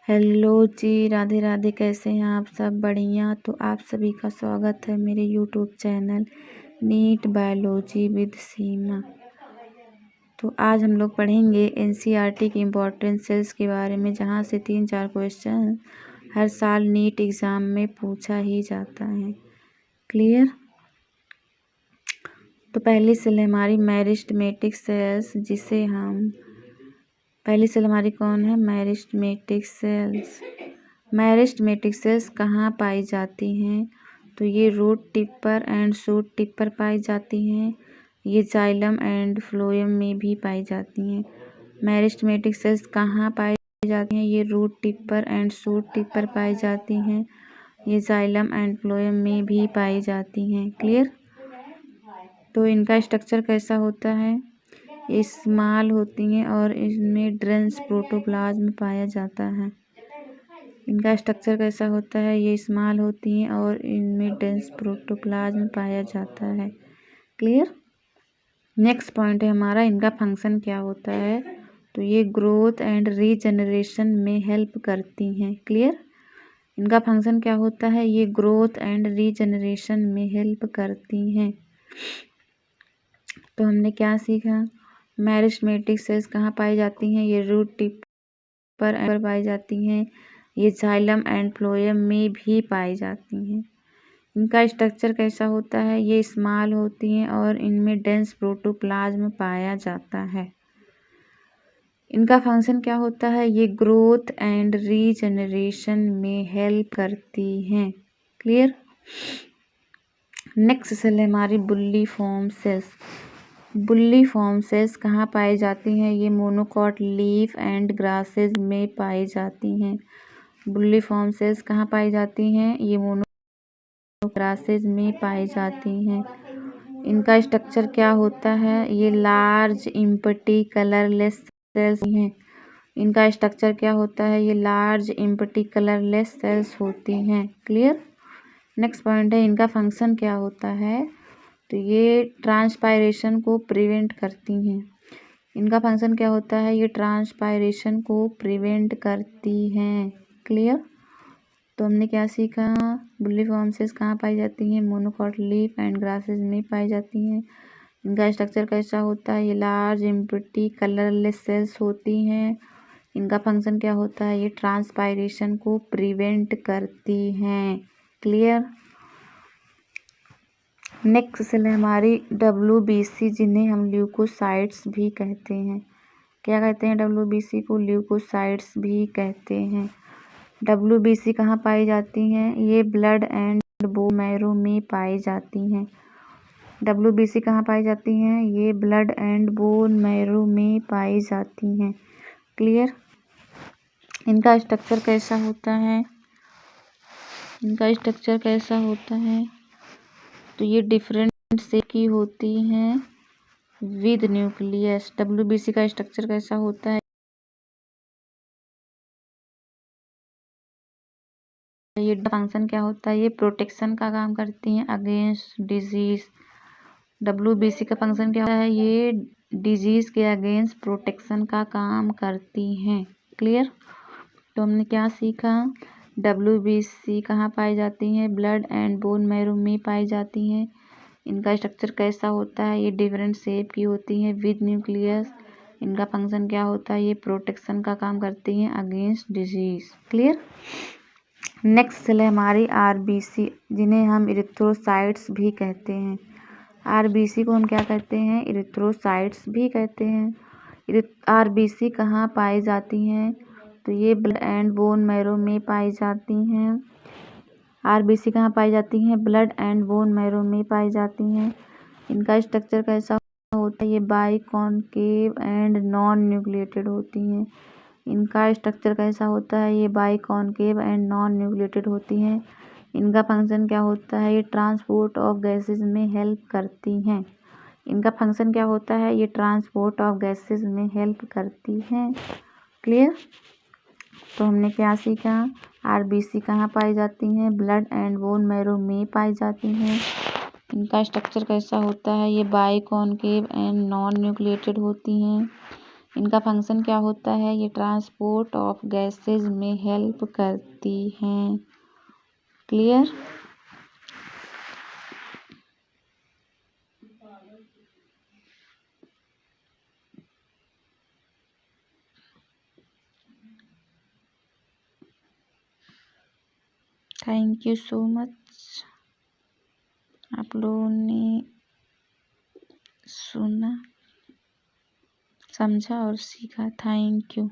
Hello जी, राधे राधे। कैसे हैं आप सब? बढ़िया। तो आप सभी का स्वागत है मेरे YouTube channel NEET biology with Seema. तो आज हम लोग पढ़ेंगे एनसीईआरटी के इम्पोर्टेंट सेल्स के बारे में, जहां से 3-4 क्वेश्चन हर साल नीट एग्ज़ाम में पूछा ही जाता है। क्लियर? तो पहली सेल हमारी मेरिस्टेमेटिक सेल्स, जिसे हम पहली सेल हमारी कौन है? Meristematic cells. मेरिस्टेमेटिक सेल्स कहाँ पाई जाती हैं? तो ये रूट टिप पर एंड शूट टिप पर पाई जाती हैं। ये जाइलम एंड फ्लोएम में भी पाई जाती हैं। मेरिस्टेमेटिक सेल्स कहाँ पाई जाती हैं? ये रूट टिप पर एंड शूट टिप पर पाई जाती हैं। ये जाइलम एंड फ्लोएम में भी पाई जाती हैं। क्लियर? तो इनका स्ट्रक्चर कैसा होता है? ये स्मॉल होती हैं और इनमें डेंस प्रोटोप्लाज्म पाया जाता है। इनका स्ट्रक्चर कैसा होता है? ये स्मॉल होती हैं और इनमें डेंस प्रोटोप्लाज्म पाया जाता है। क्लियर? नेक्स्ट पॉइंट है हमारा, इनका फंक्शन क्या होता है? तो ये ग्रोथ एंड रीजनरेशन में हेल्प करती हैं। क्लियर? इनका फंक्शन क्या होता है? ये ग्रोथ एंड रीजनरेशन में हेल्प करती हैं। तो हमने क्या सीखा? मेरिस्टेमेटिक सेल्स कहाँ पाई जाती हैं? ये रूट टिप पर पाई जाती हैं। ये जाइलम एंड फ्लोएम में भी पाई जाती हैं। इनका स्ट्रक्चर कैसा होता है? ये स्मॉल होती हैं और इनमें डेंस प्रोटोप्लाज्म पाया जाता है। इनका फंक्शन क्या होता है? ये ग्रोथ एंड रीजनरेशन में हेल्प करती हैं। क्लियर? नेक्स्ट सेल है हमारी बुल्लीफॉर्म सेल्स। बुल्लीफॉर्म सेल्स कहाँ पाई जाती हैं? ये मोनोकॉट लीफ एंड ग्रासेज में पाई जाती हैं। बुल्लीफॉर्म सेल्स कहाँ पाई जाती हैं? ये ग्रासेज में पाई जाती हैं। इनका स्ट्रक्चर क्या होता है? ये लार्ज एम्प्टी कलरलेस सेल्स हैं। इनका स्ट्रक्चर क्या होता है? ये लार्ज एम्प्टी कलरलेस सेल्स होती हैं। क्लियर? नेक्स्ट पॉइंट है, इनका फंक्शन क्या होता है? तो ये ट्रांसपायरेशन को प्रिवेंट करती हैं। इनका फंक्शन क्या होता है? ये ट्रांसपायरेशन को प्रिवेंट करती हैं। क्लियर? तो हमने क्या सीखा? बुल्लीफॉर्म सेल्स कहाँ पाई जाती हैं? मोनोकॉट लीफ एंड ग्रासेज में पाई जाती हैं। इनका स्ट्रक्चर कैसा होता है? ये लार्ज एम्प्टी कलरलेस सेल्स होती हैं। इनका फंक्शन क्या होता है? ये ट्रांसपायरेशन को प्रिवेंट करती हैं। क्लियर? नेक्स्ट सेल है हमारी WBC, जिन्हें हम ल्यूकोसाइट्स भी कहते हैं। क्या कहते हैं? WBC को ल्यूकोसाइट्स भी कहते हैं। WBC कहाँ पाई जाती हैं? ये ब्लड एंड बोन मैरो में पाई जाती हैं। WBC कहाँ पाई जाती हैं? ये ब्लड एंड बोन मैरो में पाई जाती हैं। क्लियर? इनका स्ट्रक्चर कैसा होता है? इनका स्ट्रक्चर कैसा होता है? तो ये डिफरेंट शेप की होती हैं विद न्यूक्लियस। WBC का स्ट्रक्चर कैसा होता है? ये फंक्शन क्या होता है? ये प्रोटेक्शन का काम करती हैं अगेंस्ट डिजीज। WBC का फंक्शन क्या होता है? ये डिजीज के अगेंस्ट प्रोटेक्शन का काम करती हैं। क्लियर? तो हमने क्या सीखा? WBC कहाँ पाई जाती हैं? ब्लड एंड बोन मैरो में पाई जाती हैं। इनका स्ट्रक्चर कैसा होता है? ये डिफरेंट शेप की होती हैं विद न्यूक्लियस। इनका फंक्शन क्या होता है? ये प्रोटेक्शन का काम करती हैं against disease. Clear? Next cell है हमारी RBC, जिन्हें हम इरिथ्रोसाइट्स भी कहते हैं। RBC को हम क्या कहते हैं? इरिथ्रोसाइट्स भी कहते हैं। RBC कहाँ पाई जाती हैं? तो ये ब्लड एंड बोन मैरो में पाई जाती हैं। RBC कहाँ पाई जाती हैं? ब्लड एंड बोन मैरो में पाई जाती हैं। इनका स्ट्रक्चर कैसा होता है? ये बाइकॉन्केव एंड नॉन न्यूक्लिएटेड होती हैं। इनका स्ट्रक्चर कैसा होता है? ये बाइकॉन्केव एंड नॉन न्यूक्लिएटेड होती हैं। इनका फंक्शन क्या होता है? ये ट्रांसपोर्ट ऑफ गैसेज में हेल्प करती हैं। इनका फंक्शन क्या होता है? ये ट्रांसपोर्ट ऑफ गैसेज में हेल्प करती हैं। क्लियर? तो हमने क्या सीखा? RBC कहाँ पाई जाती हैं? ब्लड एंड बोन मैरो में पाई जाती हैं। इनका स्ट्रक्चर कैसा होता है? ये बाइकॉन्केव एंड नॉन न्यूक्लिएटेड होती हैं। इनका फंक्शन क्या होता है? ये ट्रांसपोर्ट ऑफ गैसेज में हेल्प करती हैं। Clear? Thank you so much, आप लोगों ने सुना, समझा और सीखा। Thank you.